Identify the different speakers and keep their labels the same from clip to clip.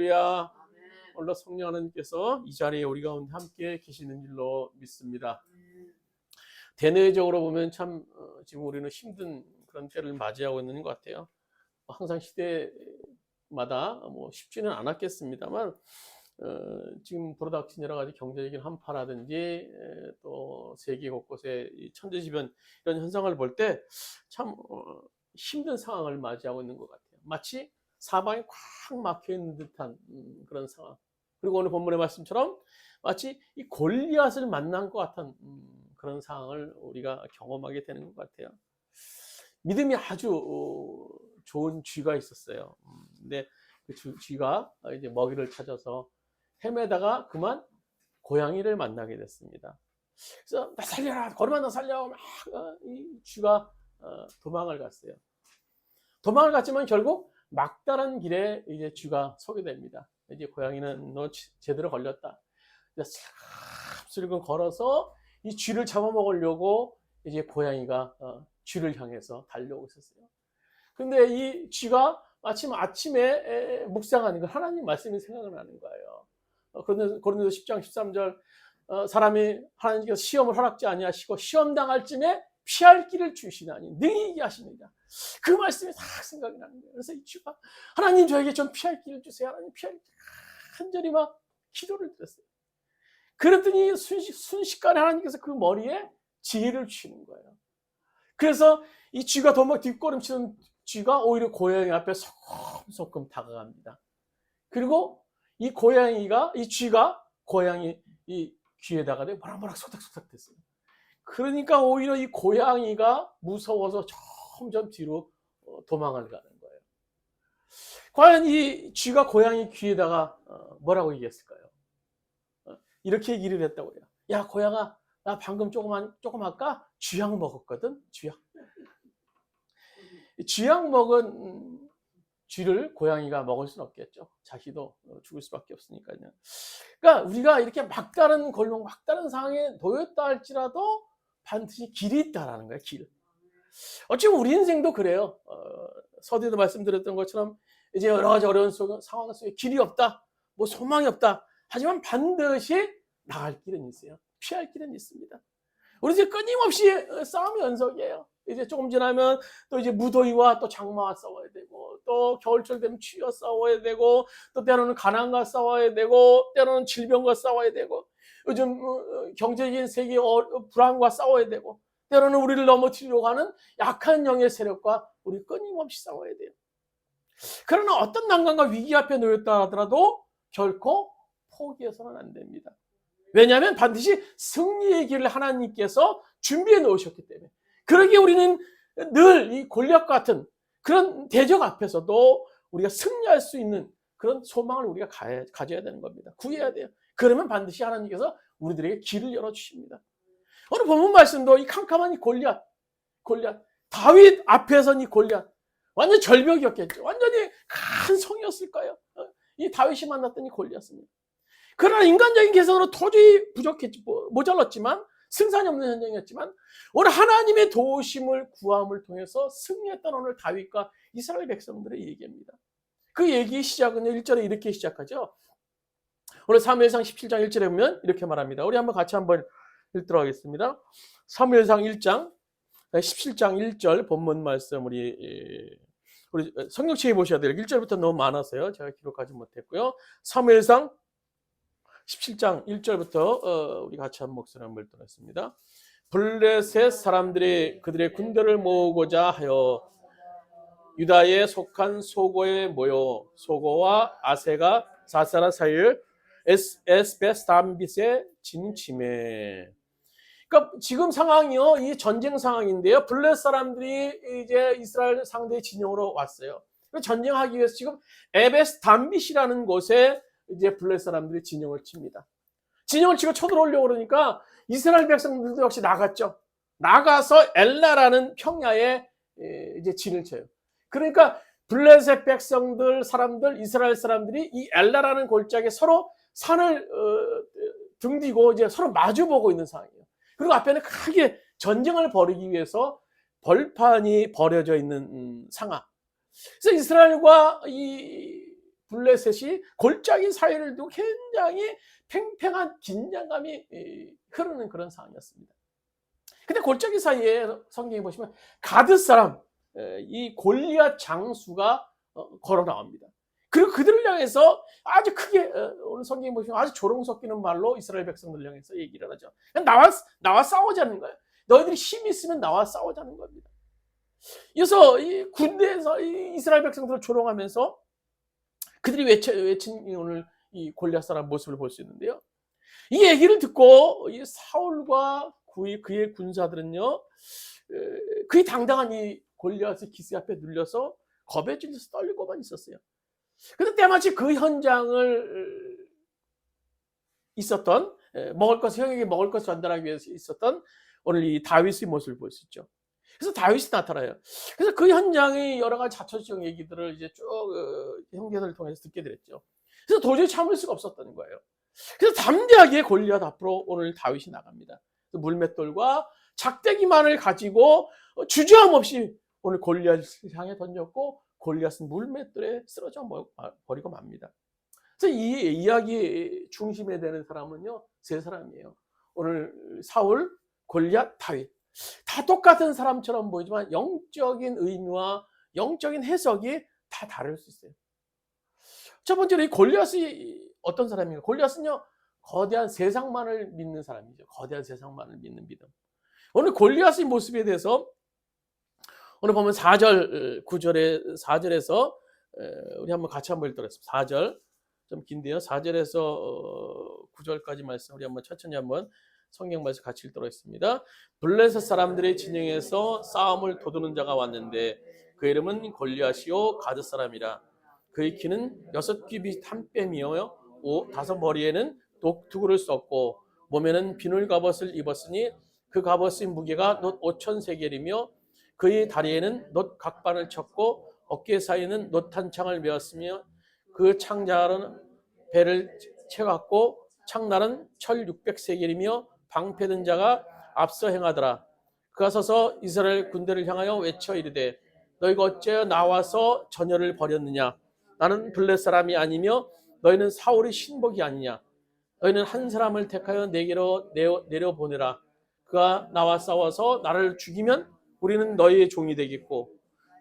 Speaker 1: 할렐루야. 오늘 성령 하나님께서 이 자리에 우리 가운데 함께 계시는 줄로 믿습니다. 대내적으로 보면 참 지금 우리는 힘든 그런 때를 맞이하고 있는 것 같아요. 항상 시대마다 쉽지는 않았겠습니다만 지금 불어닥친 여러 가지 경제적인 한파라든지 또 세계 곳곳에 천재지변 이런 현상을 볼 때 참 힘든 상황을 맞이하고 있는 것 같아요. 마치 사방이 꽉 막혀 있는 듯한 그런 상황. 그리고 오늘 본문의 말씀처럼 마치 이 골리앗을 만난 것 같은 그런 상황을 우리가 경험하게 되는 것 같아요. 믿음이 아주 좋은 쥐가 있었어요. 근데 그 쥐가 이제 먹이를 찾아서 헤매다가 그만 고양이를 만나게 됐습니다. 그래서 나 살려라, 걸으면 나 살려. 막 이 쥐가 도망을 갔어요. 도망을 갔지만 결국 막다른 길에 이제 쥐가 서게 됩니다. 이제 고양이는 너 제대로 걸렸다. 슬금 걸어서 이 쥐를 잡아먹으려고 이제 고양이가 쥐를 향해서 달려오고 있었어요. 근데 이 쥐가 마침 아침에 묵상하는 거 하나님 말씀이 생각나는 거예요. 고린도서 10장 13절 사람이 하나님께서 시험을 허락지 아니하시고 시험 당할 쯤에 피할 길을 주시나니 능히 이기게 하십니다. 그 말씀이 딱 생각이 나는 거예요. 그래서 이 쥐가 하나님 저에게 좀 피할 길을 주세요. 하나님 피할 길 간절히 막 기도를 드렸어요. 그랬더니 순식간에 하나님께서 그 머리에 지혜를 주시는 거예요. 그래서 이 쥐가 도망 뒷걸음치는 쥐가 오히려 고양이 앞에 소금 다가갑니다. 그리고 이 쥐가 고양이 이 귀에다가 모락모락 소닥소닥 됐어요. 그러니까 오히려 이 고양이가 무서워서 점점 뒤로 도망을 가는 거예요. 과연 이 쥐가 고양이 귀에다가 뭐라고 얘기했을까요? 이렇게 얘기를 했다고요. 야, 고양아, 나 방금 조금 할까? 쥐약 먹었거든. 쥐약 먹은 쥐를 고양이가 먹을 수는 없겠죠. 자기도 죽을 수밖에 없으니까요. 그러니까 우리가 이렇게 막다른 골목, 막다른 상황에 놓였다 할지라도 반드시 길이 있다라는 거예요. 길. 어쩌면 우리 인생도 그래요. 서두에도 말씀드렸던 것처럼 이제 여러 가지 어려운 상황 속에 길이 없다, 소망이 없다. 하지만 반드시 나갈 길은 있어요. 피할 길은 있습니다. 우리 이제 끊임없이 싸움의 연속이에요. 이제 조금 지나면 또 이제 무더위와 또 장마와 싸워야 되고, 또 겨울철 되면 추위와 싸워야 되고, 또 때로는 가난과 싸워야 되고, 때로는 질병과 싸워야 되고, 요즘 경제적인 세계 불안과 싸워야 되고, 때로는 우리를 넘어뜨리려고 하는 약한 영의 세력과 우리 끊임없이 싸워야 돼요. 그러나 어떤 난관과 위기 앞에 놓였다 하더라도 결코 포기해서는 안 됩니다. 왜냐하면 반드시 승리의 길을 하나님께서 준비해 놓으셨기 때문에. 그러기에 우리는 늘 이 골리앗 같은 그런 대적 앞에서도 우리가 승리할 수 있는 그런 소망을 우리가 가져야 되는 겁니다. 구해야 돼요. 그러면 반드시 하나님께서 우리들에게 길을 열어주십니다. 오늘 본문 말씀도 이 캄캄한 이 골리앗, 다윗 앞에선 이 골리앗, 완전 절벽이었겠죠. 완전히 큰 성이었을 거예요. 이 다윗이 만났던 이 골리앗입니다. 그러나 인간적인 개성으로 도저히 부족했지, 모자랐지만 승산이 없는 현장이었지만 오늘 하나님의 도우심을 구함을 통해서 승리했던 오늘 다윗과 이스라엘 백성들의 얘기입니다. 그 얘기 시작은 1절에 이렇게 시작하죠. 오늘 사무엘상 17장 1절에 보면 이렇게 말합니다. 우리 한번 같이 한번 읽도록 하겠습니다. 사무엘상 1장 17장 1절 본문 말씀 우리 성경책에 보셔야 돼요. 1절부터 너무 많아서요. 제가 기록하지 못했고요. 사무엘상 17장 1절부터 우리 같이 한 목소리 한번 읽도록하겠습니다. 블레셋 사람들이 그들의 군대를 모으고자 하여 유다에 속한 소고에 모여 소고와 아세가 사사라 사이를 에스베스담빗에 진침해. 그러니까 지금 상황이요, 이 전쟁 상황인데요. 블레셋 사람들이 이제 이스라엘 상대의 진영으로 왔어요. 전쟁하기 위해서 지금 에베스담빗이라는 곳에 이제 블레셋 사람들이 진영을 칩니다. 진영을 치고 쳐들어오려고 그러니까 이스라엘 백성들도 역시 나갔죠. 나가서 엘라라는 평야에 이제 진을 쳐요. 그러니까 블레셋 백성들, 이스라엘 사람들이 이 엘라라는 골짜기에 서로 산을 등지고 이제 서로 마주보고 있는 상황이에요. 그리고 앞에는 크게 전쟁을 벌이기 위해서 벌판이 버려져 있는 상황. 그래서 이스라엘과 이 블레셋이 골짜기 사이를 두고 굉장히 팽팽한 긴장감이 흐르는 그런 상황이었습니다. 근데 골짜기 사이에 성경에 보시면 가드 사람, 이 골리앗 장수가 걸어 나옵니다. 그리고 그들을 향해서 아주 크게, 오늘 성경에 보시면 아주 조롱 섞이는 말로 이스라엘 백성들을 향해서 얘기를 하죠. 나와 싸우자는 거예요. 너희들이 힘 있으면 나와 싸우자는 겁니다. 그래서 이 군대에서 이 이스라엘 백성들을 조롱하면서 그들이 외친 오늘 이 골리앗 사람 모습을 볼 수 있는데요. 이 얘기를 듣고 이 사울과 그의 군사들은요, 그의 당당한 이 골리앗의 기세 앞에 눌려서 겁에 질려서 떨리고만 있었어요. 그런데 때마침 그 현장을 있었던, 형에게 먹을 것을 전달하기 위해서 있었던 오늘 이 다윗의 모습을 볼 수 있죠. 그래서 다윗이 나타나요. 그래서 그 현장의 여러 가지 자초지종 얘기들을 이제 쭉 형제들을 통해서 듣게 됐죠. 그래서 도저히 참을 수가 없었던 거예요. 그래서 담대하게 골리앗 앞으로 오늘 다윗이 나갑니다. 물맷돌과 작대기만을 가지고 주저함 없이 오늘 골리앗을 향해 던졌고 골리앗은 물맷돌에 쓰러져 버리고 맙니다. 그래서 이 이야기의 중심에 되는 사람은요, 세 사람이에요. 오늘 사울, 골리앗, 다윗. 다 똑같은 사람처럼 보이지만 영적인 의미와 영적인 해석이 다 다를 수 있어요. 첫 번째로 이 골리앗이 어떤 사람인가? 골리앗은요, 거대한 세상만을 믿는 사람이죠. 거대한 세상만을 믿는 믿음. 오늘 골리앗의 모습에 대해서 오늘 보면 4절, 9절에 4절에서 우리 한번 같이 한번 읽도록 하겠습니다. 4절 좀 긴데요. 4절에서 9절까지 말씀 우리 한번 천천히 한번 성경 말씀 같이 읽도록 하겠습니다. 블레셋 사람들의 진영에서 싸움을 도두는 자가 왔는데 그 이름은 골리앗이요 가드 사람이라. 그의 키는 6규빗 한 뺨이요 5머리에는 독투구를 썼고 몸에는 비늘 갑옷을 입었으니 그 갑옷의 무게가 놋 5,000세겔이며 그의 다리에는 놋 각반을 쳤고 어깨 사이에는 놋 한 창을 메었으며 그 창자는 배를 채웠고 창날은 철 600세겔이며 방패든 자가 앞서 행하더라. 그가 서서 이스라엘 군대를 향하여 외쳐 이르되 너희가 어찌하여 나와서 전열을 벌였느냐. 나는 블레 사람이 아니며 너희는 사울의 신복이 아니냐. 너희는 한 사람을 택하여 내게로 내려보내라. 그가 나와 싸워서 나를 죽이면 우리는 너희의 종이 되겠고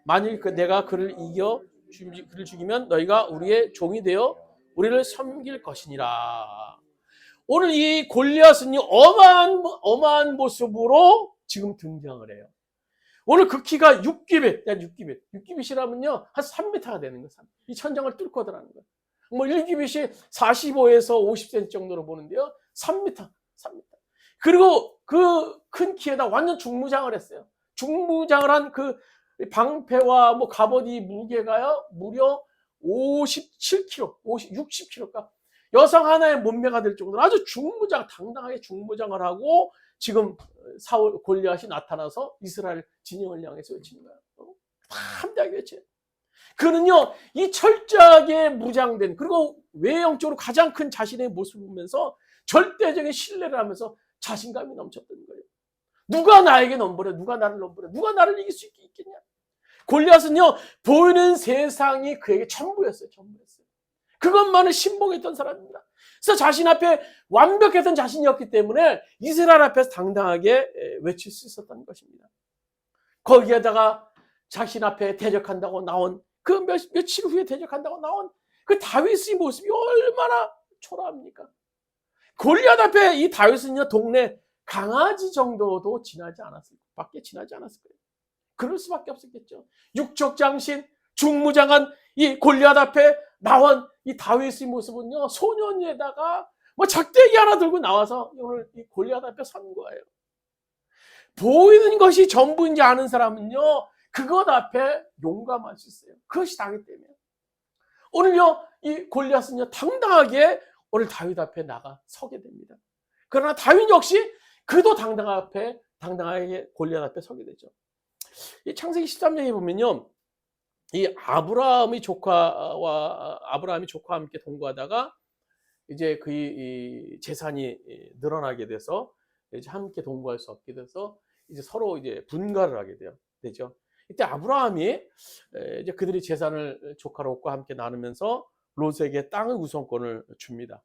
Speaker 1: 만일 내가 그를 죽이면 너희가 우리의 종이 되어 우리를 섬길 것이니라. 오늘 이 골리앗은 어마한 모습으로 지금 등장을 해요. 오늘 그 키가 6규빗이라면요 한 3m가 되는 거예요. 이 천장을 뚫고 들어가는 거예요. 뭐 1규빗이 45에서 50cm 정도로 보는데요. 3m. 그리고 그 큰 키에다 완전 중무장을 했어요. 중무장을 한 그 방패와 뭐 갑옷이 무게가요 무려 57kg, 60kg가 여성 하나의 몸매가 될 정도로 아주 당당하게 중무장을 하고 지금 사울 골리앗이 나타나서 이스라엘 진영을 향해서 외치는 거예요. 담대하게 외쳐요. 그는요 이 철저하게 무장된 그리고 외형적으로 가장 큰 자신의 모습을 보면서 절대적인 신뢰를 하면서 자신감이 넘쳤던 거예요. 누가 나에게 넘보려? 누가 나를 넘보려? 누가 나를 이길 수 있겠냐? 골리앗은요 보이는 세상이 그에게 전부였어요. 그것만을 신봉했던 사람입니다. 그래서 자신 앞에 완벽했던 자신이었기 때문에 이스라엘 앞에서 당당하게 외칠 수 있었던 것입니다. 거기에다가 자신 앞에 대적한다고 나온 그 며칠 후에 대적한다고 나온 그 다윗의 모습이 얼마나 초라합니까? 골리앗 앞에 이 다윗은요 동네 강아지 정도도 밖에 지나지 않았을 거예요. 그럴 수밖에 없었겠죠. 육적 장신, 중무장한 이 골리앗 앞에 나온 이 다윗의 모습은요 소년에다가 뭐 작대기 하나 들고 나와서 오늘 이 골리앗 앞에 선 거예요. 보이는 것이 전부인지 아는 사람은요 그것 앞에 용감할 수 있어요. 그것이 다기 때문에 오늘요 이 골리앗은요 당당하게 오늘 다윗 앞에 나가 서게 됩니다. 그러나 다윗 역시 그도 당당하게 골리앗 앞에 서게 되죠. 이 창세기 13장에 보면요 이 아브라함이 조카와 함께 동거하다가 이제 그 재산이 늘어나게 돼서 이제 함께 동거할 수 없게 돼서 이제 서로 이제 분가를 하게 되죠. 이때 아브라함이 이제 그들이 재산을 조카 롯과 함께 나누면서 롯에게 땅의 우선권을 줍니다.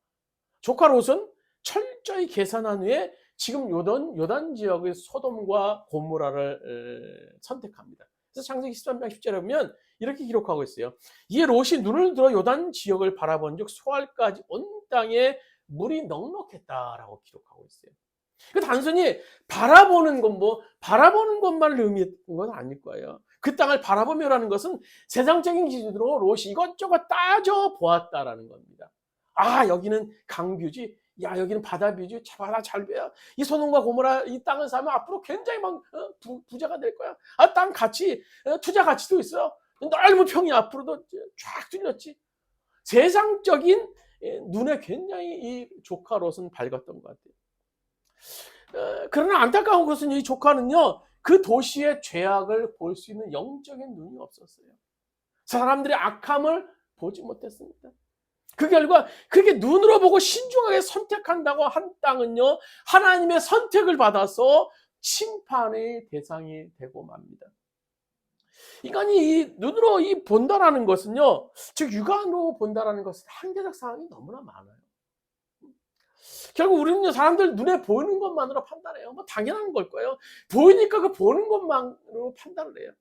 Speaker 1: 조카 롯은 철저히 계산한 후에 지금 요단 지역의 소돔과 고모라를 선택합니다. 그래서 창세기 13장 10절에 보면 이렇게 기록하고 있어요. 이에 롯이 눈을 들어 요단 지역을 바라본즉 소알까지 온 땅에 물이 넉넉했다라고 기록하고 있어요. 그 단순히 바라보는 바라보는 것만 의미했던 건 아닐 거예요. 그 땅을 바라보며라는 것은 세상적인 기준으로 롯이 이것저것 따져 보았다라는 겁니다. 아, 여기는 강뷰지. 야, 여기는 바다뷰지. 바다 잘 봐. 이 소돔과 고모라 이 땅을 사면 앞으로 굉장히 부자가 될 거야. 아, 땅 가치, 투자 가치도 있어. 넓은 평이 앞으로도 쫙 뚫렸지. 세상적인 눈에 굉장히 이 조카 롯은 밝았던 것 같아요. 그러나 안타까운 것은 이 조카는요, 그 도시의 죄악을 볼 수 있는 영적인 눈이 없었어요. 사람들의 악함을 보지 못했습니다. 그 결과 그렇게 눈으로 보고 신중하게 선택한다고 한 땅은요, 하나님의 선택을 받아서 심판의 대상이 되고 맙니다. 인간이 이 눈으로 본다라는 것은요, 즉 육안으로 본다라는 것은 한계적 사항이 너무나 많아요. 결국 우리는 사람들 눈에 보이는 것만으로 판단해요. 당연한 걸 거예요. 보이니까 그 보는 것만으로 판단을 해요.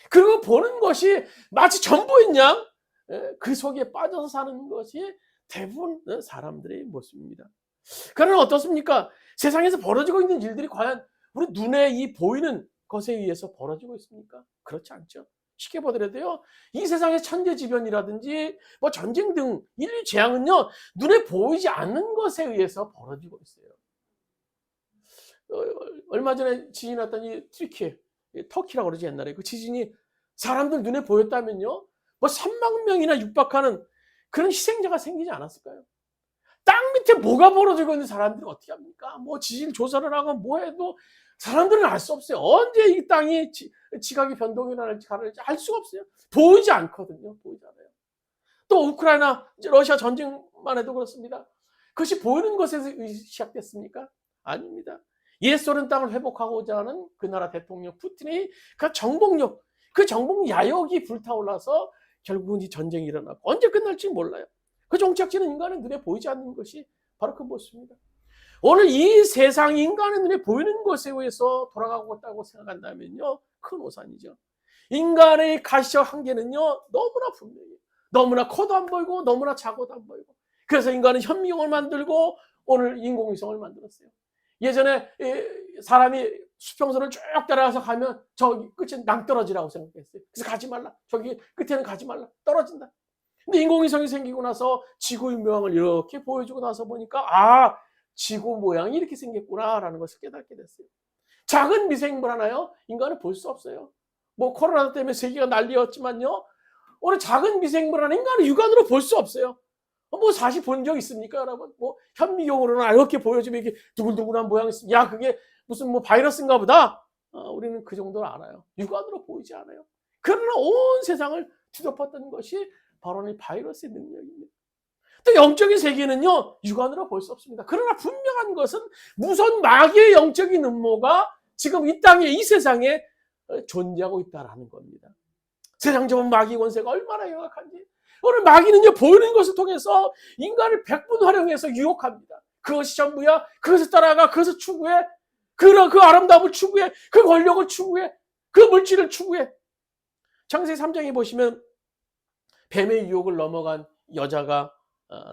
Speaker 1: 그리고 보는 것이 마치 전부인 양, 그 속에 빠져서 사는 것이 대부분 사람들의 모습입니다. 그러나 어떻습니까? 세상에서 벌어지고 있는 일들이 과연 우리 눈에 이 보이는 것에 의해서 벌어지고 있습니까? 그렇지 않죠. 쉽게 보더라도요, 이 세상의 천재지변이라든지 전쟁 등 인류 재앙은요, 눈에 보이지 않는 것에 의해서 벌어지고 있어요. 얼마 전에 지진이 났던 이 터키라고 그러지, 옛날에. 그 지진이 사람들 눈에 보였다면요, 3만 명이나 육박하는 그런 희생자가 생기지 않았을까요? 땅 밑에 뭐가 벌어지고 있는 사람들이 어떻게 합니까? 지질 조사를 하고 해도 사람들은 알 수 없어요. 언제 이 땅이 지각이 변동이 날지 알 수가 없어요. 보이지 않거든요. 보이지 않아요. 또 우크라이나, 러시아 전쟁만 해도 그렇습니다. 그것이 보이는 것에서 시작됐습니까? 아닙니다. 옛소련 땅을 회복하고자 하는 그 나라 대통령 푸틴의 그 정복력, 그 정복 야욕이 불타올라서 결국은 이 전쟁이 일어나고 언제 끝날지 몰라요. 그 종착지는 인간의 눈에 보이지 않는 것이 바로 그 모습입니다. 오늘 이 세상 인간의 눈에 보이는 것에 의해서 돌아가고 있다고 생각한다면요, 큰 오산이죠. 인간의 가시적 한계는요, 너무나 분명해요. 너무나 커도 안 보이고 너무나 작아도 안 보이고. 그래서 인간은 현미경을 만들고 오늘 인공위성을 만들었어요. 예전에 사람이 수평선을 쭉 따라가서 가면 저기 끝에 낭떠러지라고 생각했어요. 그래서 가지 말라. 저기 끝에는 가지 말라. 떨어진다. 근데 인공위성이 생기고 나서 지구의 모양을 이렇게 보여주고 나서 보니까 아, 지구 모양이 이렇게 생겼구나라는 것을 깨닫게 됐어요. 작은 미생물 하나요, 인간은 볼 수 없어요. 코로나 때문에 세계가 난리였지만요, 오늘 작은 미생물 하나 인간은 육안으로 볼 수 없어요. 사실 본 적 있습니까, 여러분? 현미경으로는 이렇게 보여주면 이렇게 두글두글한 모양이 있습니다. 야, 그게 무슨 바이러스인가 보다. 우리는 그 정도는 알아요. 육안으로 보이지 않아요. 그러나 온 세상을 뒤덮었던 것이 바로 이 바이러스의 능력입니다. 또 영적인 세계는요, 육안으로 볼 수 없습니다. 그러나 분명한 것은 무슨 마귀의 영적인 음모가 지금 이 땅에, 이 세상에 존재하고 있다는 겁니다. 세상적인 마귀 권세가 얼마나 영악한지. 오늘 마귀는요, 보이는 것을 통해서 인간을 백분 활용해서 유혹합니다. 그것이 전부야. 그것을 따라가. 그것을 추구해. 그 아름다움을 추구해. 그 권력을 추구해. 그 물질을 추구해. 창세기 3장에 보시면 뱀의 유혹을 넘어간 여자가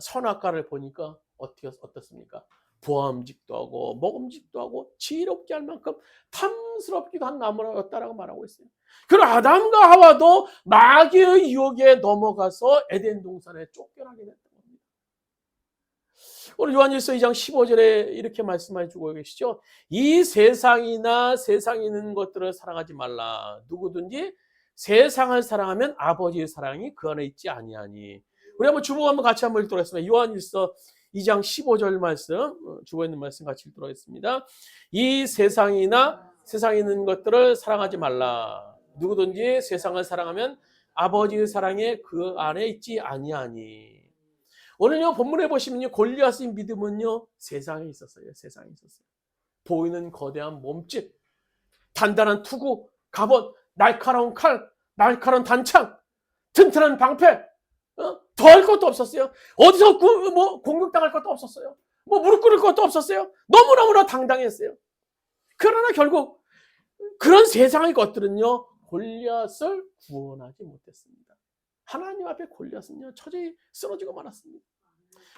Speaker 1: 선악과를 보니까 어떻습니까? 보암직도 하고 먹음직도 하고 지혜롭게 할 만큼 탐스럽기도 한 나무였다라고 말하고 있어요. 그리고 아담과 하와도 마귀의 유혹에 넘어가서 에덴 동산에 쫓겨나게 됐던 겁니다. 오늘 요한일서 2장 15절에 이렇게 말씀해 주고 계시죠. 이 세상이나 세상에 있는 것들을 사랑하지 말라. 누구든지 세상을 사랑하면 아버지의 사랑이 그 안에 있지 아니하니. 우리 한번 주보고 한번 같이 한번 읽도록 하겠습니다. 요한일서 2장 15절 말씀, 주보에 있는 말씀 같이 읽도록 하겠습니다. 이 세상이나 세상에 있는 것들을 사랑하지 말라. 누구든지 세상을 사랑하면 아버지의 사랑이 그 안에 있지 아니하니. 오늘요 본문에 보시면요, 골리앗의 믿음은요 세상에 있었어요. 세상에 있었어요. 보이는 거대한 몸짓, 단단한 투구, 갑옷, 날카로운 칼, 날카로운 단창, 튼튼한 방패, 더 할 것도 없었어요. 어디서 공격당할 것도 없었어요. 무릎 꿇을 것도 없었어요. 너무너무나 당당했어요. 그러나 결국 그런 세상의 것들은요, 골리앗을 구원하지 못했습니다. 하나님 앞에 골리앗은요, 처절히 쓰러지고 말았습니다.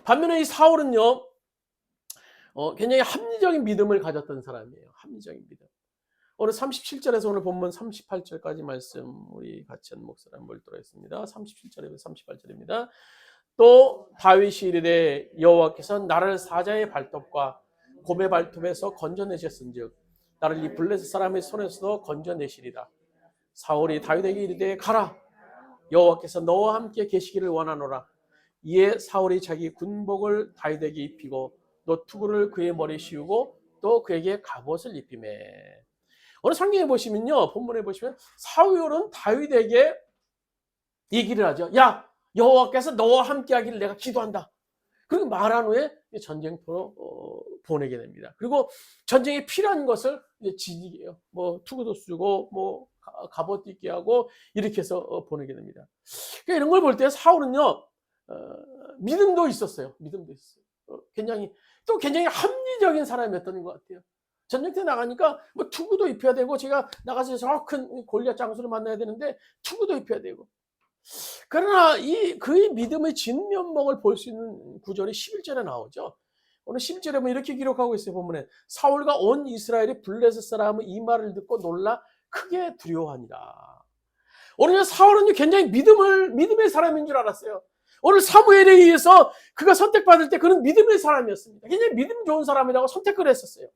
Speaker 1: 반면에 이 사울은요, 굉장히 합리적인 믿음을 가졌던 사람이에요. 합리적인 믿음. 오늘 37절에서 오늘 본문 38절까지 말씀 우리 같이 한 목소리 한번 읽도록하겠습니다. 37절에서 38절입니다. 또 다윗이 이르되 여호와께서 나를 사자의 발톱과 곰의 발톱에서 건져내셨은즉 나를 이 블레셋 사람의 손에서도 건져내시리다. 사울이 다윗에게 이르되 가라, 여호와께서 너와 함께 계시기를 원하노라. 이에 사울이 자기 군복을 다윗에게 입히고 또 투구를 그의 머리에 씌우고 또 그에게 갑옷을 입히매. 오늘 성경에 보시면요, 본문에 보시면 사울은 다윗에게 얘기를 하죠. 야, 여호와께서 너와 함께하기를 내가 기도한다. 그리고 말한 후에 전쟁터로 보내게 됩니다. 그리고 전쟁에 필요한 것을 이제 진이게요. 투구도 쓰고 갑옷 입게 하고 이렇게 해서 보내게 됩니다. 그러니까 이런 걸 볼 때 사울은요, 믿음도 있었어요. 믿음도 있었어요. 굉장히 합리적인 사람이었던 것 같아요. 전쟁터에 나가니까 투구도 입혀야 되고, 제가 나가서 저 큰 골리앗 장수를 만나야 되는데 투구도 입혀야 되고. 그러나 그의 믿음의 진면목을 볼 수 있는 구절이 11절에 나오죠. 오늘 11절에 보면 이렇게 기록하고 있어요. 본문에 사울과 온 이스라엘이 블레셋 사람의 이 말을 듣고 놀라 크게 두려워하니라. 오늘 사울은 굉장히 믿음의 사람인 줄 알았어요. 오늘 사무엘에 의해서 그가 선택받을 때 그는 믿음의 사람이었습니다. 굉장히 믿음 좋은 사람이라고 선택을 했었어요.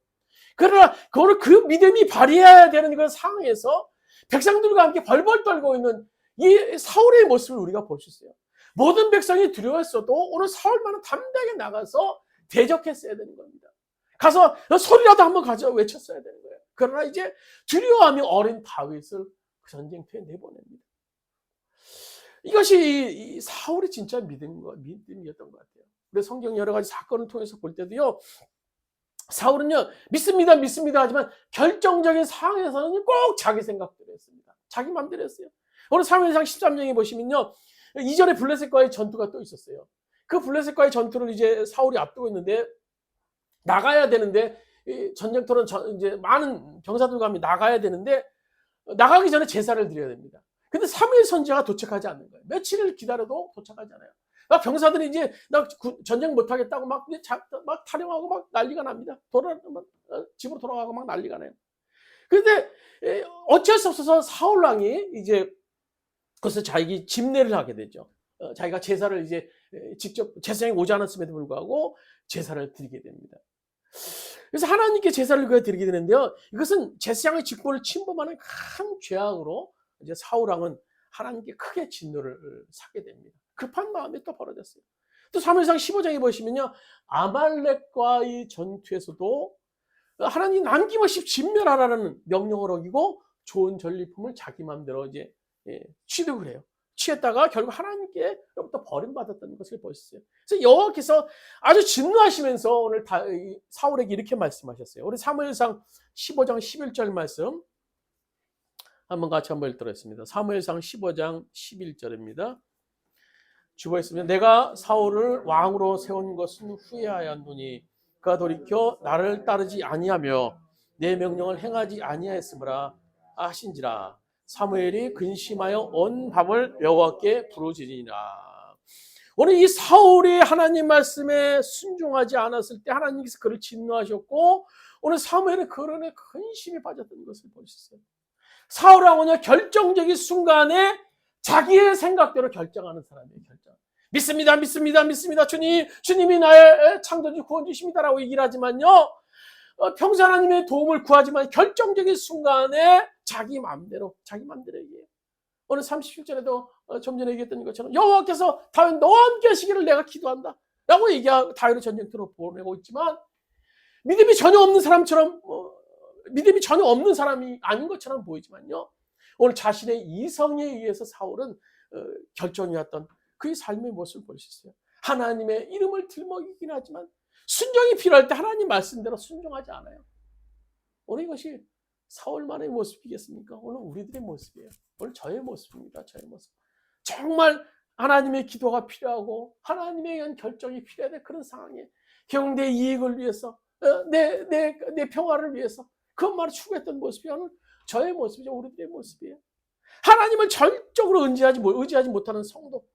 Speaker 1: 그러나 그 믿음이 발휘해야 되는 그런 상황에서 백성들과 함께 벌벌 떨고 있는 이 사울의 모습을 우리가 볼 수 있어요. 모든 백성이 두려워했어도 오늘 사울만은 담대하게 나가서 대적했어야 되는 겁니다. 가서 소리라도 한번 외쳤어야 되는 거예요. 그러나 이제 두려워하며 어린 다윗을 그 전쟁터에 내보냅니다. 이것이 사울의 진짜 믿음이었던 것 같아요. 우리 성경 여러 가지 사건을 통해서 볼 때도요, 사울은요, 믿습니다 하지만 결정적인 상황에서는 꼭 자기 생각대로 했습니다. 자기 마음대로 했어요. 오늘 사무엘상 13장에 보시면요, 이전에 블레셋과의 전투가 또 있었어요. 그 블레셋과의 전투를 이제 사울이 앞두고 있는데 나가야 되는데, 전쟁터는 이제 많은 병사들과 함께 나가야 되는데 나가기 전에 제사를 드려야 됩니다. 근데 사무엘 선지자가 도착하지 않는 거예요. 며칠을 기다려도 도착하지 않아요. 병사들이 이제 전쟁 못하겠다고 막 타령하고 막 난리가 납니다. 집으로 돌아가고 막 난리가 나요. 그런데 어쩔 수 없어서 사울 왕이 이제 그래서 자기 집례를 하게 되죠. 자기가 제사를 이제 직접 제사장이 오지 않았음에도 불구하고 제사를 드리게 됩니다. 그래서 하나님께 제사를 드리게 되는데요, 이것은 제사장의 직분을 침범하는 큰 죄악으로 이제 사울 왕은 하나님께 크게 진노를 사게 됩니다. 급한 마음이 또 벌어졌어요. 또 사무엘상 15장에 보시면요, 아말렉과의 전투에서도 하나님 남김없이 진멸하라는 명령을 어기고 좋은 전리품을 자기 마음대로 이제 취득을 해요. 취했다가 결국 하나님께로부터 버림받았다는 것을 보셨어요. 그래서 여호와께서 아주 진노하시면서 오늘 사울에게 이렇게 말씀하셨어요. 우리 사무엘상 15장 11절 말씀 한번 같이 한번 읽도록하겠습니다. 사무엘상 15장 11절입니다. 주보했으면 내가 사울을 왕으로 세운 것은 후회하였노니 그가 돌이켜 나를 따르지 아니하며 내 명령을 행하지 아니하였으므라 하신지라. 사무엘이 근심하여 온 밤을 여호와께 부르짖으니라. 오늘 이 사울이 하나님 말씀에 순종하지 않았을 때 하나님께서 그를 진노하셨고, 오늘 사무엘은 그런에 근심이 빠졌던 것을 보셨어요. 사울 왕은요, 결정적인 순간에 자기의 생각대로 결정하는 사람이에요. 믿습니다. 주님이 나의 창조주 구원주십니다라고 얘기를 하지만요, 평소 하나님의 도움을 구하지만 결정적인 순간에 자기 마음대로 얘기해요. 오늘 37절에도 좀 전에 얘기했던 것처럼 여호와께서 다윗 너와 함께 하시기를 내가 기도한다 라고 얘기하고 다윗을 전쟁터로 보내고 있지만, 믿음이 전혀 없는 사람이 아닌 것처럼 보이지만요, 오늘 자신의 이성에 의해서 사울은 결정이었던 그의 삶의 모습을 볼 수 있어요. 하나님의 이름을 들먹이긴 하지만 순종이 필요할 때 하나님 말씀대로 순종하지 않아요. 오늘 이것이 사울만의 모습이겠습니까? 오늘 우리들의 모습이에요. 오늘 저의 모습입니다. 저의 모습. 정말 하나님의 기도가 필요하고 하나님에 의한 결정이 필요해야 돼. 그런 상황에 결국 내 이익을 위해서 내 평화를 위해서 그것만을 추구했던 모습이 오늘 저의 모습이죠. 우리들의 모습이에요. 하나님을 절적으로 의지하지 못하는 성도.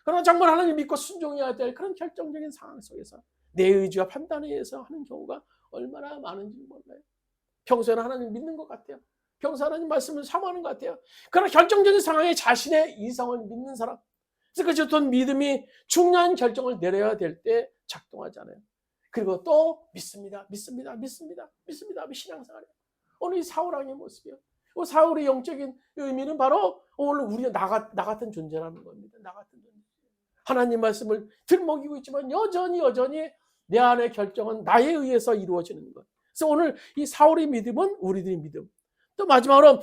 Speaker 1: 그러나 정말 하나님 믿고 순종해야 될 그런 결정적인 상황 속에서 내 의지와 판단에 의해서 하는 경우가 얼마나 많은지 몰라요. 평소에는 하나님 믿는 것 같아요. 평소 하나님 말씀을 사모하는 것 같아요. 그러나 결정적인 상황에 자신의 이성을 믿는 사람, 그래서 어떤 믿음이 중요한 결정을 내려야 될 때 작동하잖아요. 그리고 또 믿습니다. 신앙생활이에요. 오늘 이 사울왕의 모습이요. 사울의 영적인 의미는 바로 오늘 우리가 나 같은 존재라는 겁니다. 나 같은 존재. 하나님 말씀을 들먹이고 있지만 여전히 내 안의 결정은 나에 의해서 이루어지는 것. 그래서 오늘 이 사울의 믿음은 우리들의 믿음. 또 마지막으로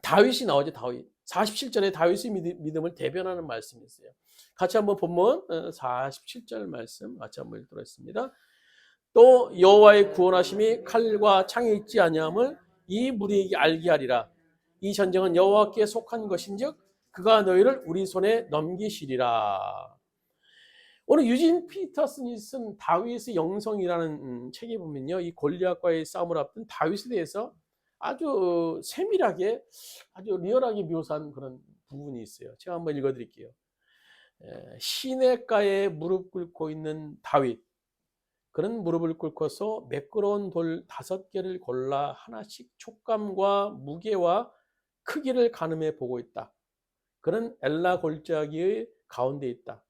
Speaker 1: 다윗이 나오죠. 다윗. 47절에 다윗의 믿음을 대변하는 말씀이 있어요. 같이 한번 본문 47절 말씀 같이 한번 읽도록 하겠습니다. 또 여호와의 구원하심이 칼과 창에 있지 아니함을 이 무리에게 알게 하리라. 이 전쟁은 여호와께 속한 것인즉 그가 너희를 우리 손에 넘기시리라. 오늘 유진 피터슨이 쓴 다윗의 영성이라는 책에 보면요, 이 골리앗과의 싸움을 앞둔 다윗에 대해서 아주 세밀하게, 아주 리얼하게 묘사한 그런 부분이 있어요. 제가 한번 읽어드릴게요. 시냇가에 무릎 꿇고 있는 다윗. 그는 무릎을 꿇고서 매끄러운 돌 5개를 골라 하나씩 촉감과 무게와 크기를 가늠해 보고 있다. 그는 엘라 골짜기의 가운데 있다.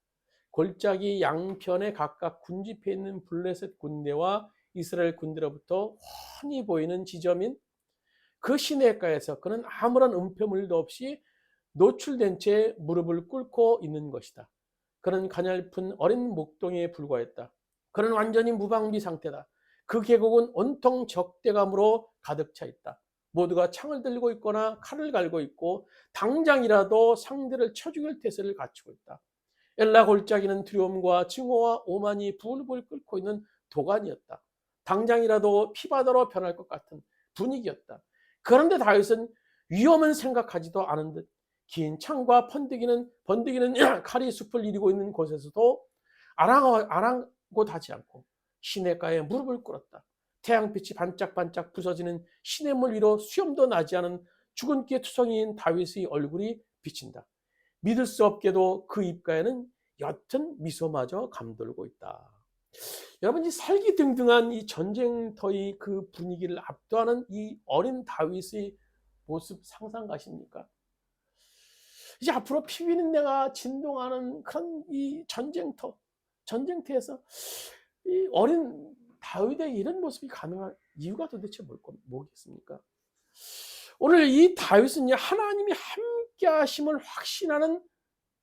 Speaker 1: 골짜기 양편에 각각 군집해 있는 블레셋 군대와 이스라엘 군대로부터 훤히 보이는 지점인 그 시냇가에서 그는 아무런 은폐물도 없이 노출된 채 무릎을 꿇고 있는 것이다. 그는 가냘픈 어린 목동에 불과했다. 그는 완전히 무방비 상태다. 그 계곡은 온통 적대감으로 가득 차 있다. 모두가 창을 들고 있거나 칼을 갈고 있고 당장이라도 상대를 쳐 죽일 태세를 갖추고 있다. 엘라 골짜기는 두려움과 증오와 오만이 부글부글 끓고 있는 도가니였다. 당장이라도 피바다로 변할 것 같은 분위기였다. 그런데 다윗은 위험은 생각하지도 않은 듯 긴 창과 번뜩이는 칼이 숲을 이루고 있는 곳에서도 아랑곳하지 않고 시냇가에 무릎을 꿇었다. 태양빛이 반짝반짝 부서지는 시냇물 위로 수염도 나지 않은 죽은 깨 투성이인 다윗의 얼굴이 비친다. 믿을 수 없게도 그 입가에는 옅은 미소마저 감돌고 있다. 여러분, 이 살기등등한 이 전쟁터의 그 분위기를 압도하는 이 어린 다윗의 모습 상상 가십니까? 이제 앞으로 피비린내가 진동하는 그런 이 전쟁터에서 이 어린 다윗의 이런 모습이 가능한 이유가 도대체 뭐겠습니까? 오늘 이 다윗은 하나님이 함께 하심을 확신하는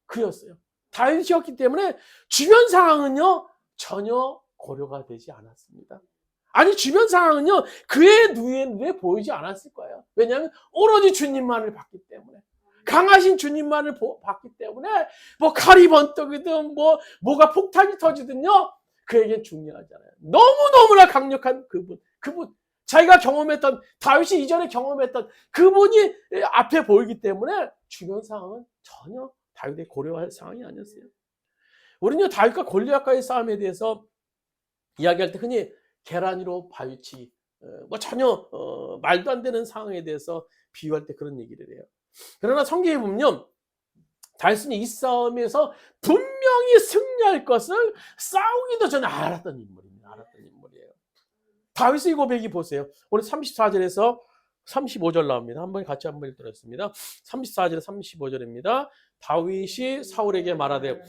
Speaker 1: 그였어요. 다윗이었기 때문에 주변 상황은요 전혀 고려가 되지 않았습니다. 아니, 주변 상황은요 그의 눈에 보이지 않았을 거예요. 왜냐하면 오로지 주님만을 봤기 때문에, 강하신 주님만을 봤기 때문에 뭐 칼이 번뜩이든 뭐가 폭탄이 터지든요 그에겐 중요하잖아요. 너무너무나 강력한 그분 자기가 경험했던, 다윗이 이전에 경험했던 그분이 앞에 보이기 때문에 주변 상황은 전혀 다윗의 고려할 상황이 아니었어요. 우리는 다윗과 골리앗과의 싸움에 대해서 이야기할 때 흔히 계란 위로 바위치기, 전혀 말도 안 되는 상황에 대해서 비유할 때 그런 얘기를 해요. 그러나 성경에 보면 다윗은 이 싸움에서 분명히 승리할 것을 싸우기도 전에 알았던 인물이에요. 다윗의 고백이 보세요. 오늘 34절에서 35절 나옵니다. 같이 한번 읽도록 34절 35절입니다. 다윗이 사울에게 말하되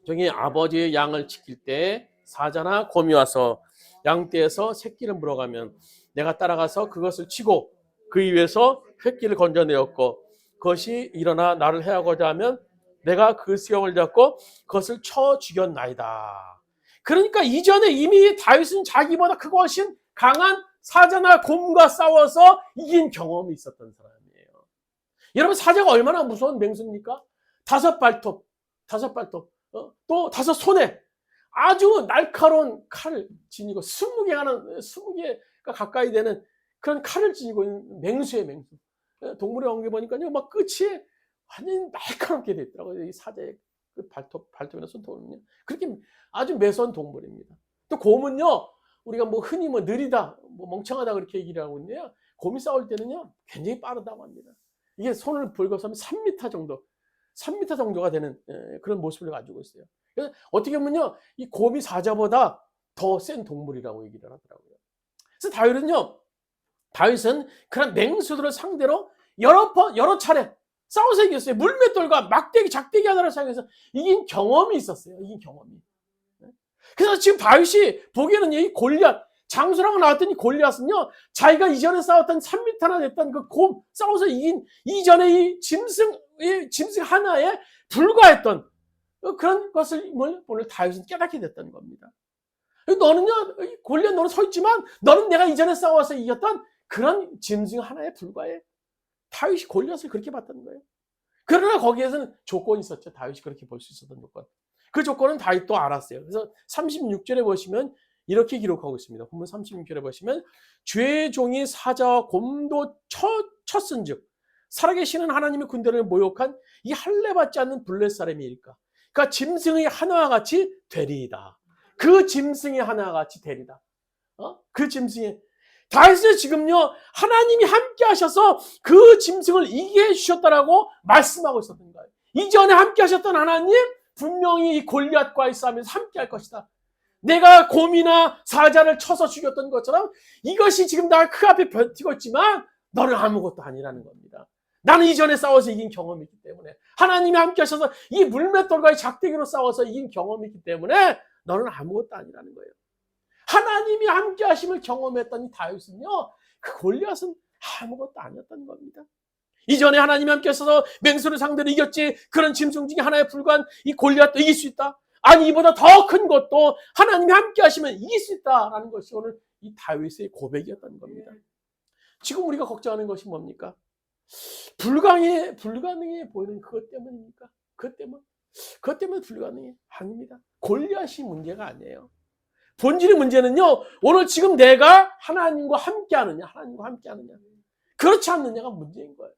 Speaker 1: 저기 아버지의 양을 지킬 때 사자나 곰이 와서 양떼에서 새끼를 물어가면 내가 따라가서 그것을 치고 그 위에서 새끼를 건져내었고 그것이 일어나 나를 해하고자 하면 내가 그 수염을 잡고 그것을 쳐 죽였나이다. 그러니까 이전에 이미 다윗은 자기보다 크고 훨씬 강한 사자나 곰과 싸워서 이긴 경험이 있었던 사람이에요. 여러분, 사자가 얼마나 무서운 맹수입니까? 5발톱, 또 5손에 아주 날카로운 칼을 지니고 20개가 가까이 되는 그런 칼을 지니고 있는 맹수의 맹수. 동물의 왕국에 보니까요, 막 끝이 완전히 날카롭게 됐더라고요. 이 사자의 그 발톱이나 손톱은요. 그렇게 아주 매서운 동물입니다. 또 곰은요, 우리가 뭐 흔히 뭐 느리다, 뭐 멍청하다 그렇게 얘기를 하고 있는데요. 곰이 싸울 때는요, 굉장히 빠르다고 합니다. 이게 손을 벌거서 하면 3m 정도, 3m 정도가 되는 그런 모습을 가지고 있어요. 그래서 어떻게 보면요, 이 곰이 사자보다 더 센 동물이라고 얘기를 하더라고요. 그래서 다윗은 그런 맹수들을 상대로 여러 차례 싸워서 이겼어요. 물맷돌과 막대기, 작대기 하나를 사용해서 이긴 경험이 있었어요. 이긴 경험이. 그래서 지금 다윗이 보기에는 이 골리앗, 장수라고 나왔더니 골리앗은요, 자기가 이전에 싸웠던 3m나 됐던 그 곰, 싸워서 이긴 이전에 이 짐승 하나에 불과했던 그런 것을 오늘 다윗은 깨닫게 됐던 겁니다. 너는요, 골리앗 너는 서 있지만 너는 내가 이전에 싸워서 이겼던 그런 짐승 하나에 불과해. 다윗이 골리앗을 그렇게 봤다는 거예요. 그러나 거기에서는 조건이 있었죠. 다윗이 그렇게 볼 수 있었던 조건. 그 조건은 다윗도 알았어요. 그래서 36절에 보시면 이렇게 기록하고 있습니다. 본문 36절에 보시면 주의 종이 사자와 곰도 쳤은즉 살아계시는 하나님의 군대를 모욕한 이 할례받지 않는 블레셋 사람이일까. 그러니까 짐승의 하나와 같이 되리이다. 그 짐승의 하나와 같이 되리다. 그 짐승의 다윗은 지금요, 하나님이 함께 하셔서 그 짐승을 이기게 해주셨다라고 말씀하고 있었던 거예요. 이전에 함께 하셨던 하나님, 분명히 이 골리앗과의 싸움에서 함께 할 것이다. 내가 곰이나 사자를 쳐서 죽였던 것처럼 이것이 지금 나 그 앞에 버티고 있지만 너는 아무것도 아니라는 겁니다. 나는 이전에 싸워서 이긴 경험이 있기 때문에, 하나님이 함께 하셔서 이 물맷돌과의 작대기로 싸워서 이긴 경험이 있기 때문에 너는 아무것도 아니라는 거예요. 하나님이 함께 하심을 경험했던 이 다윗은요, 그 골리앗은 아무것도 아니었던 겁니다. 이전에 하나님이 함께 하셔서 맹수를 상대로 이겼지, 그런 짐승 중에 하나에 불과한 이 골리앗도 이길 수 있다. 아니, 이보다 더 큰 것도 하나님이 함께 하시면 이길 수 있다라는 것이 오늘 이 다윗의 고백이었던 겁니다. 지금 우리가 걱정하는 것이 뭡니까? 불가능해 보이는 그것 때문입니까? 그것 때문에 불가능해? 아닙니다. 골리앗이 문제가 아니에요. 본질의 문제는요, 오늘 지금 내가 하나님과 함께 하느냐, 그렇지 않느냐가 문제인 거예요.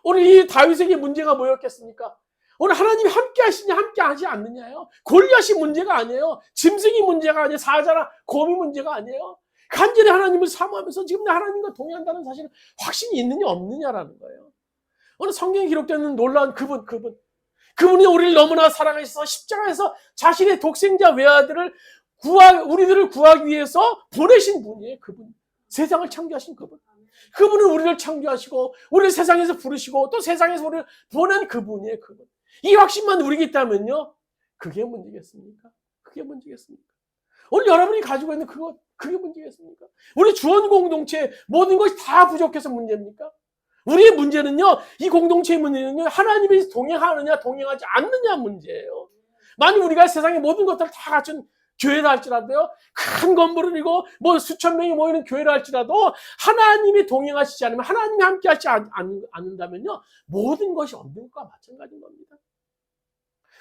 Speaker 1: 오늘 이 다윗에게 문제가 뭐였겠습니까? 오늘 하나님이 함께 하시냐, 함께 하지 않느냐요. 골리앗이 문제가 아니에요. 짐승이 문제가 아니에요. 사자나 곰이 문제가 아니에요. 간절히 하나님을 사모하면서 지금 내 하나님과 동의한다는 사실은 확신이 있느냐, 없느냐라는 거예요. 오늘 성경에 기록되는 놀라운 그분이 우리를 너무나 사랑하셔서 십자가에서 자신의 독생자 외아들을 우리들을 구하기 위해서 보내신 분이에요. 그분. 세상을 창조하신 그분. 그분은 우리를 창조하시고 우리를 세상에서 부르시고 또 세상에서 우리를 보낸 그분이에요. 그분. 이 확신만 우리에게 있다면요, 그게 문제겠습니까? 오늘 여러분이 가지고 있는 그게 문제겠습니까? 우리 주원 공동체 모든 것이 다 부족해서 문제입니까? 우리의 문제는요, 이 공동체의 문제는요, 하나님이 동행하느냐 동행하지 않느냐 문제예요. 만약 우리가 세상의 모든 것들을 다 갖춘 교회라 할지라도요, 큰 건물을 이고 뭐 수천 명이 모이는 교회라 할지라도 하나님이 동행하시지 않으면, 하나님이 함께 하지 않는다면요, 모든 것이 없는 것과 마찬가지인 겁니다.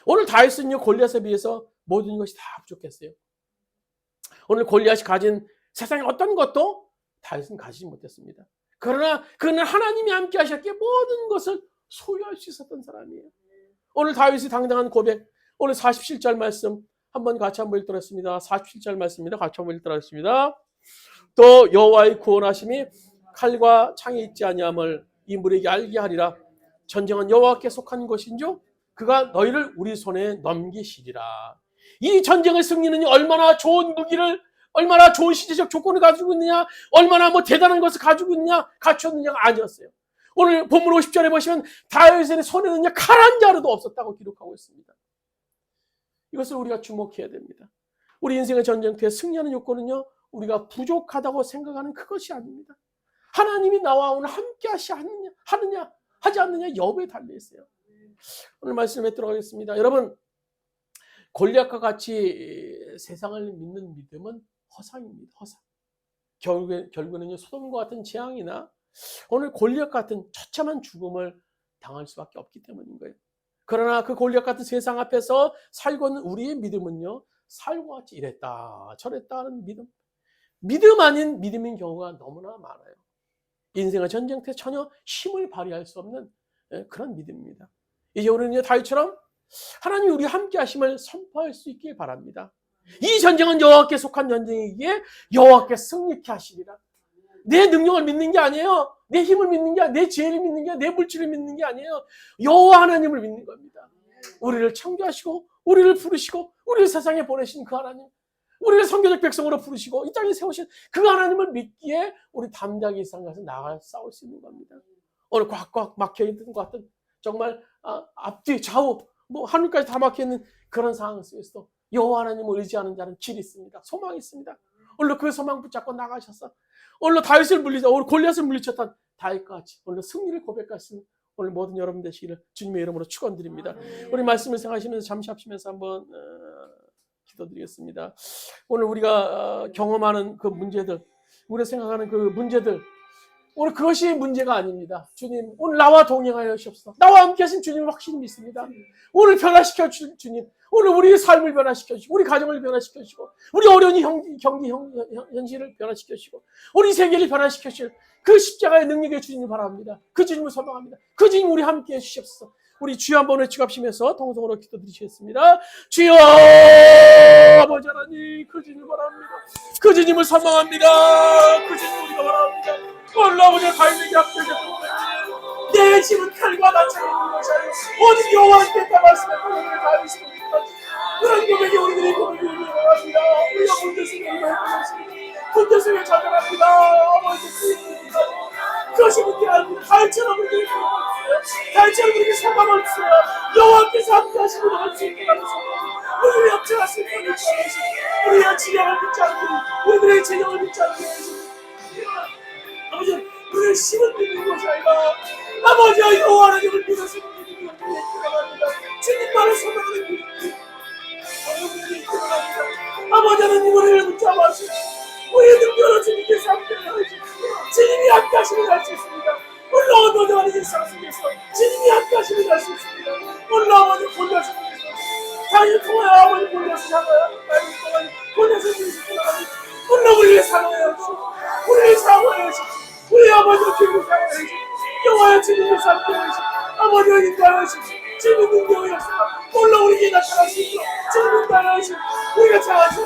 Speaker 1: 오늘 다윗은요, 골리앗에 비해서 모든 것이 다 부족했어요. 오늘 골리앗이 가진 세상의 어떤 것도 다윗은 가지지 못했습니다. 그러나 그는 하나님이 함께 하셨기에 모든 것을 소유할 수 있었던 사람이에요. 오늘 다윗의 당당한 고백, 오늘 47절 말씀 한번 같이 한번 읽도록 47절 말씀입니다. 같이 한번 읽도록 또 여호와의 구원하심이 칼과 창에 있지 아니함을 이 무리에게 알게 하리라. 전쟁은 여호와께 속한 것인즉 그가 너희를 우리 손에 넘기시리라. 이 전쟁의 승리는 얼마나 좋은 무기를, 얼마나 좋은 시대적 조건을 가지고 있느냐, 얼마나 뭐 대단한 것을 가지고 있느냐, 갖췄느냐가 아니었어요. 오늘 본문 50절에 보시면 다윗의 손에는요, 칼 한 자루도 없었다고 기록하고 있습니다. 이것을 우리가 주목해야 됩니다. 우리 인생의 전쟁터에 승리하는 요건은요, 우리가 부족하다고 생각하는 그것이 아닙니다. 하나님이 나와 오늘 함께 하지 않느냐 여부에 달려 있어요. 오늘 말씀에 들어가겠습니다. 여러분, 골리앗과 같이 세상을 믿는 믿음은 허상입니다. 허상. 결국에는요, 소돔과 같은 재앙이나 오늘 골리앗 같은 처참한 죽음을 당할 수밖에 없기 때문인 거예요. 그러나 그 골리앗 같은 세상 앞에서 살고 있는 우리의 믿음은요, 살과 같이 이랬다 저랬다 하는 믿음 아닌 믿음인 경우가 너무나 많아요. 인생의 전쟁터에 전혀 힘을 발휘할 수 없는 그런 믿음입니다. 이제 우리는 다윗처럼 하나님이 우리 함께 하심을 선포할 수 있길 바랍니다. 이 전쟁은 여호와께 속한 전쟁이기에 여호와께 승리케 하시리라. 내 능력을 믿는 게 아니에요. 내 힘을 믿는 게 아니에요. 내 지혜를 믿는 게 아니에요. 내 물질을 믿는 게 아니에요. 여호와 하나님을 믿는 겁니다. 우리를 창조하시고 우리를 부르시고 우리를 세상에 보내신 그 하나님, 우리를 선교적 백성으로 부르시고 이 땅에 세우신 그 하나님을 믿기에 우리 담대하게 이 세상 가서 나가 싸울 수 있는 겁니다. 오늘 꽉꽉 막혀있는 것 같은 정말 앞뒤 좌우 하늘까지 다 막혀있는 그런 상황 속에서도 여호와 하나님을 의지하는 자는 길이 있습니다. 소망이 있습니다. 오늘 그 소망 붙잡고 나가셔서 오늘 다윗을 물리자, 오늘 골리앗을 물리쳤던 다윗과 같이 오늘 승리를 고백하시는 오늘 모든 여러분 되시기를 주님의 이름으로 축원드립니다. 우리 말씀을 생각하시면서 잠시 합치면서 한번 기도드리겠습니다. 오늘 우리가 경험하는 그 문제들, 우리가 생각하는 그 문제들, 오늘 그것이 문제가 아닙니다. 주님, 오늘 나와 동행하여 주옵소서. 나와 함께 하신 주님을 확실히 믿습니다. 오늘 변화시켜 주신 주님, 오늘 우리의 삶을 변화시켜 주시고, 우리 가정을 변화시켜 주시고, 우리 어려운 경기 현실을 변화시켜 주시고, 우리 세계를 변화시켜 주실 그 십자가의 능력의 주님을 바랍니다. 그 주님을 소망합니다. 그 주님 우리 함께 해주시옵소서. 우리 주여 한번 외치갑시면서 통성으로 기도드리시겠습니다. 주여 아버지 하나님, 그 주님을 바랍니다. 그 주님을 소망합니다. 그 주님 우리가 바랍니다. 오늘 아버지가 다윗에게 합격했던 내 집은 칼과 나체가 있는 것이 아니라 오직 여호와께 있다 말씀했던 다윗이 그런 고백이 우리들의 고백이 바랍니다. 우리가 문제속에 행복했습니다. 문제속에 좌절합니다. 아버지 그것이 문제가 아닙니다. 다윗처럼 우리들이 다윗처럼 우리에게 소망 없어요. 여호와께서 함께 하시고 나갈 수 있게 하는 소망, 우리의 역사가 슬픔을 믿지 않으시고 우리의 지령을 믿지 않고 우리들의 재정을 믿지 않고 아버지 우리의 힘을 믿는 것이 아니라 아버지와 여호와 하나님을 믿어서 믿는 것을 기도합니다. 주님만을 소망하는 믿음이 우리에게 있기를 아버지 하나님 우리를 붙잡아 주시고 우리의 능력으로 주님께서 함께 하시고 주님이 함께 하시면 할 수 있습니다. 오늘 어두운 하는 일상 속에서 주님이 함께 하시면 할 수 있습니다. 오늘 아버지 골리앗을 다윗을 통하여 아버지 골리앗을 향하여 다윗을 통하여 골리앗을 부리시고 오늘 우리를 사랑하여 주시고 우리를 사랑하여 주시고 우리 아버지를 기쁘게 사랑하여 주시고 여호와의 주님을 함께 하시고 아버지를 인도하여 주시고 주님의 능력의 역사가 오늘 우리에게 나타나시고 주님을 인도하여 우리가 장하시고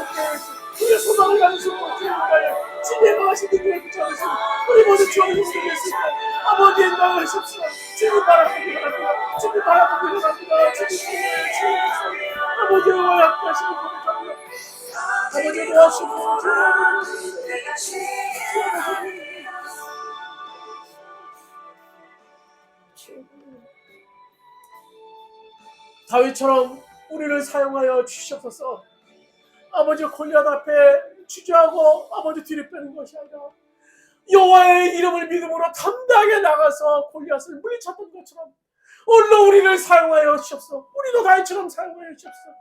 Speaker 1: 우리가 소망을 가지시고 주님을 주님의 강하신 능력을 붙잡으시고 우리 모두 주님을 믿습니다. 아버지 인도하십시오. 주님 바라보기 바랍니다. 주님 바라보기 바랍니다. 주님 아버지 여호와 함께 하시는 고백합니다. 아버지 도와주시고 다윗처럼 우리를 사용하여 주시옵소서. 아버지 골리앗 앞에 주저하고 아버지 뒤를 빼는 것이 아니라 여호와의 이름을 믿음으로 담대하게 나가서 골리앗을 물리쳤던 것처럼 오늘 우리를 사용하여 주옵소서. 우리도 다윗처럼 사용하여 주옵소서.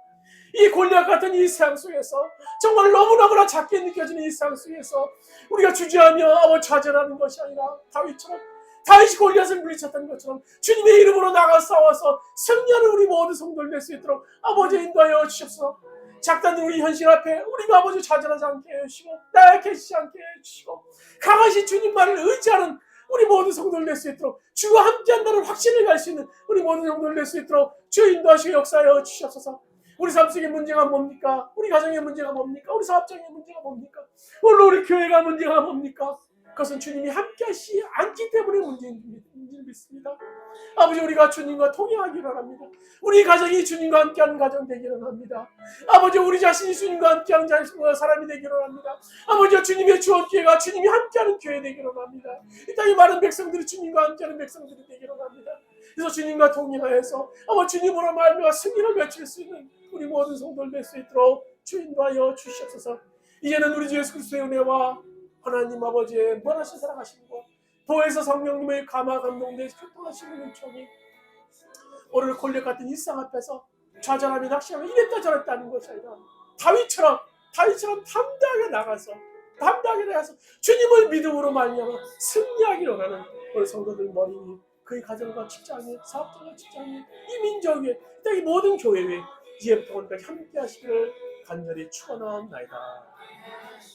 Speaker 1: 이 골리앗 같은 이 세상 속에서 정말 너무너무나 작게 느껴지는 이 세상 속에서 우리가 주저하며 아버지 좌절하는 것이 아니라 다윗처럼 다윗이 골리앗을 물리쳤던 것처럼 주님의 이름으로 나가 싸워서 승리하는 우리 모든 성도를 낼 수 있도록 아버지 인도하여 주옵소서. 작다는 우리 현실 앞에 우리가 아버지 좌절하지 않게 해주시고 나약해지지 않게 해주시고 강하신 주님만을 의지하는 우리 모든 성도를 낼 수 있도록 주와 함께한다는 확신을 갈 수 있는 우리 모든 성도를 낼 수 있도록 주 인도하시고 역사하여 주시옵소서. 우리 삶 속의 문제가 뭡니까? 우리 가정의 문제가 뭡니까? 우리 사업장의 문제가 뭡니까? 오늘 우리 교회가 문제가 뭡니까? 그것은 주님이 함께하시지 않기 때문에 문제를 믿습니다. 아버지 우리가 주님과 통행하기를 합니다. 우리 가정이 주님과 함께하는 가정 되기를 합니다. 아버지 우리 자신이 주님과 함께하는 사람이 되기를 합니다. 아버지 주님의 주원교회가 주님이 함께하는 교회 되기를 합니다. 이 땅의 많은 백성들이 주님과 함께하는 백성들이 되기를 합니다. 그래서 주님과 동행하여서 아버지 주님으로 말미암아 승리를 외칠 수 있는 우리 모든 성도를 낼 수 있도록 주 인도하여 주시옵소서. 이제는 우리 주 예수 그리스도의 은혜와 하나님 아버지의 무한하신 사랑하심과 도에서 성령님의 감화 감동된 교통하시는 은총이 오늘 골리앗 같은 일상 앞에서 좌절하며 낙심하며 이랬다 저랬다 하는 것이 아니라 다윗처럼 담대하게 나가서 주님을 믿음으로 말미암아 승리하기를 원하는 우리 성도들 머리 위 그의 가정과 직장에 사업장과 직장에 이 민족 위에 이 모든 교회 위에 이제부터 오늘까지 함께 하시기를 간절히 축원하옵나이다.